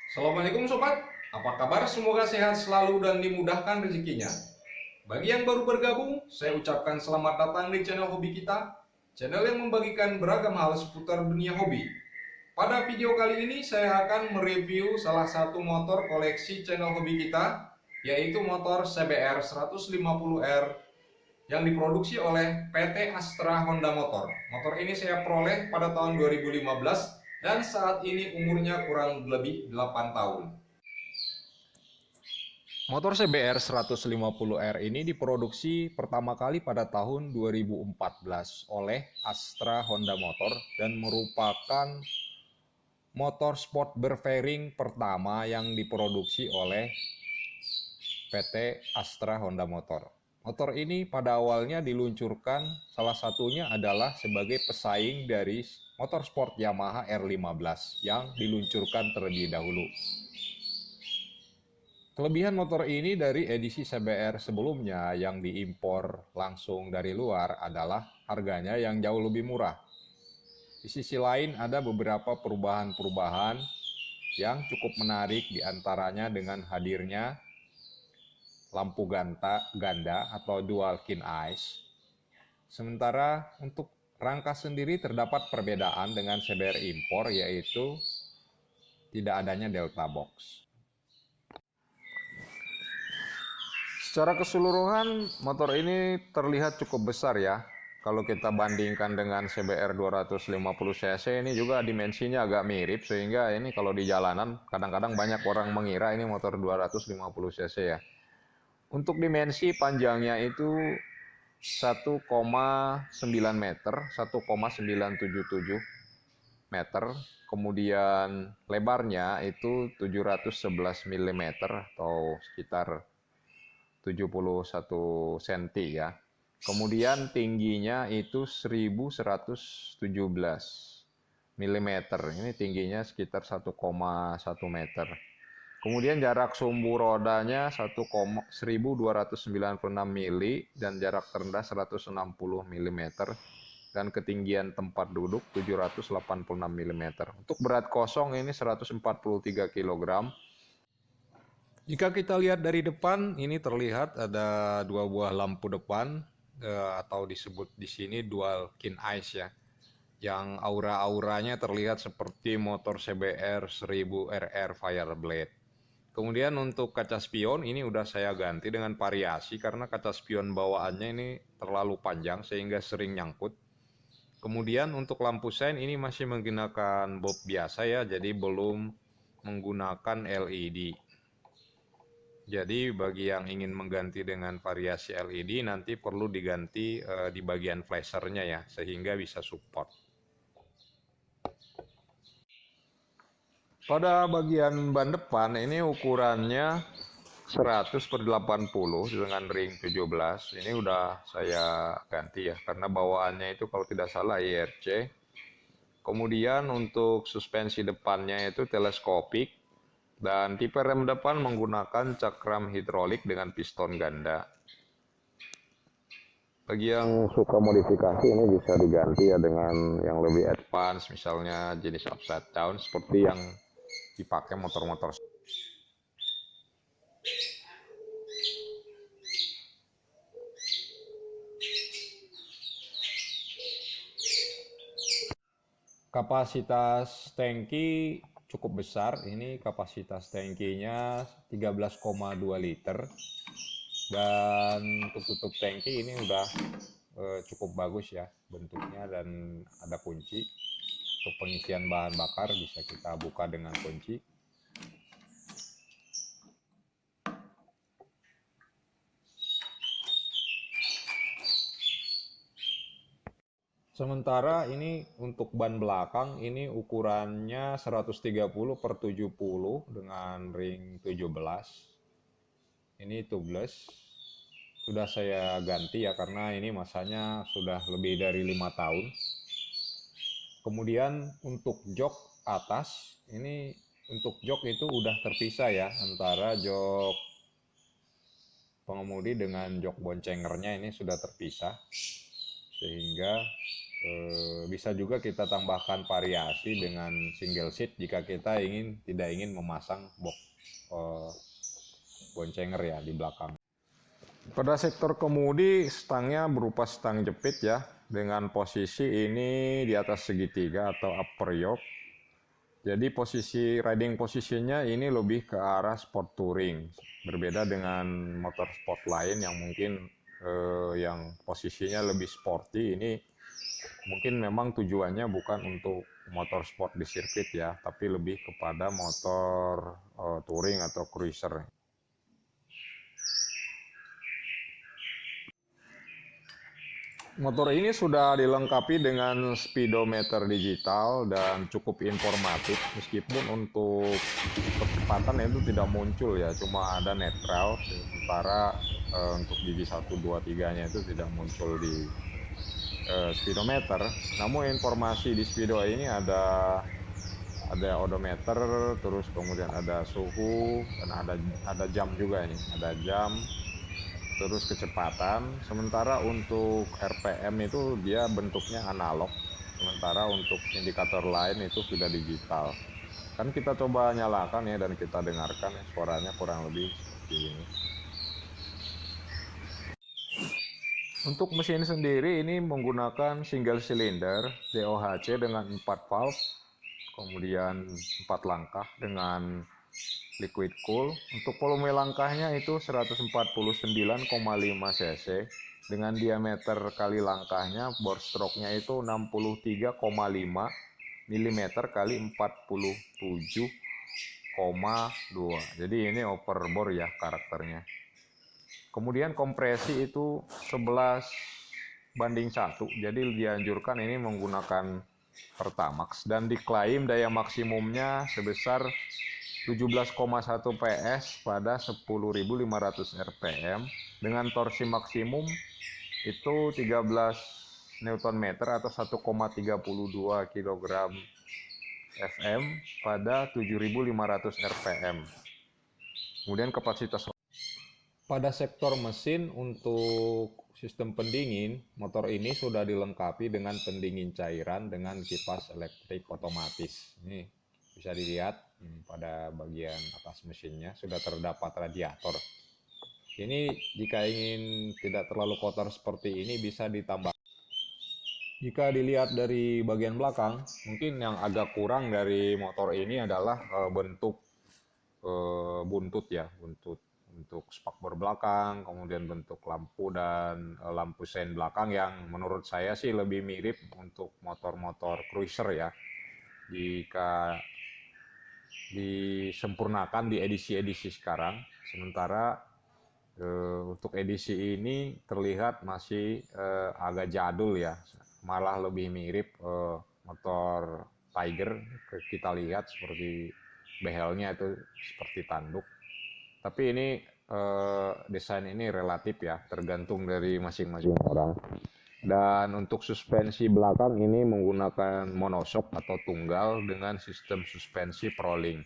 Assalamualaikum sobat, apa kabar? Semoga sehat selalu dan dimudahkan rezekinya. Bagi yang baru bergabung, saya ucapkan selamat datang di channel hobi kita, channel yang membagikan beragam hal seputar dunia hobi. Pada video kali ini saya akan mereview salah satu motor koleksi channel hobi kita, yaitu motor CBR 150R yang diproduksi oleh PT Astra Honda Motor. Motor ini saya peroleh pada tahun 2015 dan saat ini umurnya kurang lebih 8 tahun. Motor CBR 150R ini diproduksi pertama kali pada tahun 2014 oleh Astra Honda Motor dan merupakan motor sport berfairing pertama yang diproduksi oleh PT Astra Honda Motor. Motor ini pada awalnya diluncurkan salah satunya adalah sebagai pesaing dari motor sport Yamaha R15 yang diluncurkan terlebih dahulu. Kelebihan motor ini dari edisi CBR sebelumnya yang diimpor langsung dari luar adalah harganya yang jauh lebih murah. Di sisi lain ada beberapa perubahan-perubahan yang cukup menarik, diantaranya dengan hadirnya lampu ganda atau dual kin eyes. Sementara untuk rangka sendiri terdapat perbedaan dengan CBR impor, yaitu tidak adanya delta box. Secara keseluruhan motor ini terlihat cukup besar ya. Kalau kita bandingkan dengan CBR 250 cc ini juga dimensinya agak mirip, sehingga ini kalau di jalanan kadang-kadang banyak orang mengira ini motor 250 cc ya. Untuk dimensi panjangnya itu 1,9 meter, 1,977 meter. Kemudian lebarnya itu 711 mm atau sekitar 71 cm ya. Kemudian tingginya itu 1117 mm. Ini tingginya sekitar 1,1 meter. Kemudian jarak sumbu rodanya 1296 mili dan jarak terendah 160 mm dan ketinggian tempat duduk 786 mm. Untuk berat kosong ini 143 kg. Jika kita lihat dari depan, ini terlihat ada dua buah lampu depan atau disebut di sini dual kin eyes ya, yang aura-auranya terlihat seperti motor CBR 1000RR Fireblade. Kemudian untuk kaca spion ini udah saya ganti dengan variasi karena kaca spion bawaannya ini terlalu panjang sehingga sering nyangkut. Kemudian untuk lampu sein ini masih menggunakan bulb biasa ya, jadi belum menggunakan LED. Jadi bagi yang ingin mengganti dengan variasi LED nanti perlu diganti di bagian flashernya ya, sehingga bisa support. Pada bagian ban depan ini ukurannya 100/80 dengan ring 17. Ini udah saya ganti ya, karena bawaannya itu kalau tidak salah IRC. Kemudian untuk suspensi depannya itu teleskopik. Dan tipe rem depan menggunakan cakram hidrolik dengan piston ganda. Bagi yang suka modifikasi ini bisa diganti ya dengan yang lebih advance, misalnya jenis upside down seperti yang dipakai motor-motor. Kapasitas tangki cukup besar, ini kapasitas tangkinya 13,2 liter. Dan untuk tutup tangki ini udah cukup bagus ya bentuknya, dan ada kunci untuk pengisian bahan bakar, bisa kita buka dengan kunci. Sementara ini untuk ban belakang ini ukurannya 130/70 dengan ring 17. Ini tubeless. Sudah saya ganti ya karena ini masanya sudah lebih dari 5 tahun. Kemudian untuk jok atas, ini untuk jok itu udah terpisah ya antara jok pengemudi dengan jok boncengernya, ini sudah terpisah sehingga Bisa juga kita tambahkan variasi dengan single seat jika kita tidak ingin memasang box boncenger ya di belakang. Pada sektor kemudi, stangnya berupa stang jepit ya, dengan posisi ini di atas segitiga atau upper yoke. Jadi riding posisinya ini lebih ke arah sport touring, berbeda dengan motor sport lain yang mungkin yang posisinya lebih sporty. Ini mungkin memang tujuannya bukan untuk motor sport di sirkuit ya, tapi lebih kepada motor touring atau cruiser. Motor ini sudah dilengkapi dengan speedometer digital dan cukup informatif, meskipun untuk kecepatan itu tidak muncul ya, cuma ada netral, sementara untuk gigi 1, 2, 3-nya itu tidak muncul di speedometer. Namun informasi di speedo ini ada odometer, terus kemudian ada suhu, dan ada jam juga ini, ada jam, terus kecepatan. Sementara untuk RPM itu dia bentuknya analog, sementara untuk indikator lain itu sudah digital. Kan kita coba nyalakan ya dan kita dengarkan ya, suaranya kurang lebih seperti ini. Untuk mesin sendiri ini menggunakan single cylinder DOHC dengan 4 valve, kemudian 4 langkah dengan liquid cool. Untuk volume langkahnya itu 149,5 cc dengan diameter kali langkahnya bore stroke-nya itu 63,5 mm kali 47,2. Jadi ini overbore ya karakternya. Kemudian kompresi itu 11:1. Jadi dianjurkan ini menggunakan Pertamax dan diklaim daya maksimumnya sebesar 17,1 PS pada 10.500 rpm dengan torsi maksimum itu 13 Nm atau 1,32 kg Fm pada 7.500 rpm. Kemudian kapasitas pada sektor mesin untuk sistem pendingin, motor ini sudah dilengkapi dengan pendingin cairan dengan kipas elektrik otomatis. Ini bisa dilihat pada bagian atas mesinnya sudah terdapat radiator. Ini jika ingin tidak terlalu kotor seperti ini bisa ditambah. Jika dilihat dari bagian belakang, mungkin yang agak kurang dari motor ini adalah bentuk buntut ya, buntut untuk spakbor belakang, kemudian bentuk lampu dan lampu sein belakang yang menurut saya sih lebih mirip untuk motor-motor cruiser ya. Jika disempurnakan di edisi-edisi sekarang, sementara untuk edisi ini terlihat masih agak jadul ya, malah lebih mirip motor Tiger. Kita lihat seperti behelnya itu seperti tanduk, tapi ini desain ini relatif ya, tergantung dari masing-masing orang. Dan untuk suspensi belakang ini menggunakan monoshock atau tunggal dengan sistem suspensi Prolink.